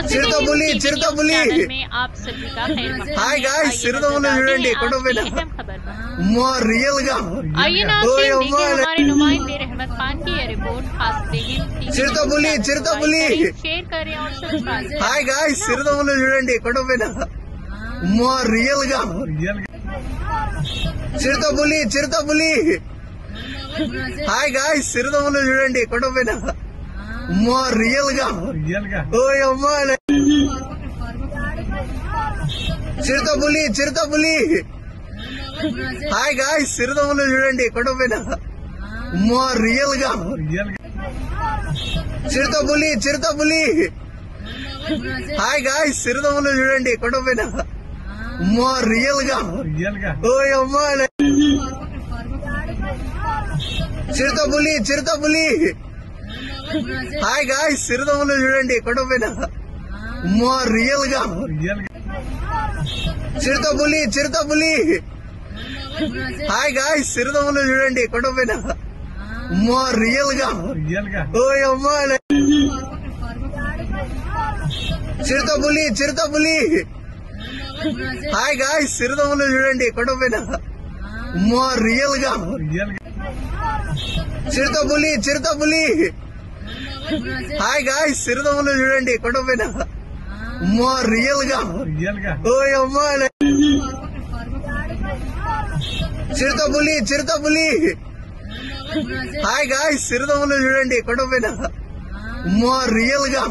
చిరుతపులి చిరుతపులి hi guys చిరుతపులి చూడండి కొండపైన అమ్మా రియల్ గా చిరుతపులి చిరుతపులి హాయ్ గాయ్స్ చిరుతపులి చూడండి కొండపైన అమ్మా రియల్ గా చిరుతపులి చిరుతపులి హాయ్ గాయ్స్ చిరుతపులి చూడండి కొండపైన అమ్మా రియల్ గా ఓయ్ అమ్మా చిరుతపులి చిరుతపులి హాయ్ గాయ్స్ చిరుతపులి చూడండి కొండపైన అమ్మా రియల్ గా చిరుతపులి చిరుతపులి హాయ్ గాయ్స్ చిరుతపులి చూడండి కొండపైన అమ్మా రియల్ గా ఓయ్ అమ్మా చిరుతపులి చిరుతపులి హాయ్ గాయ్స్ చిరుతపులి చూడండి కొండపైన అమ్మా రియల్ గా చిరుతపులి చిరుతపులి హాయ్ గాయ్స్ చిరుతపులి చూడండి కొండపైన అమ్మా రియల్ గా ఓయ్ అమ్మా చిరుతపులి చిరుతపులి హాయ్ గాయ్స్ చిరుతపులి చూడండి కొండపైన అమ్మా రియల్ గా చిరుతపులి చిరుతపులి హాయ్ గాయ్స్ చిరుతపులి చూడండి కొండపైన అమ్మా రియల్ గా ఓయ్ అమ్మా చిరుతపులి చిరుతపులి హాయ్ గాయ్స్ చిరుతపులి చూడండి కొండపైన అమ్మా రియల్ గా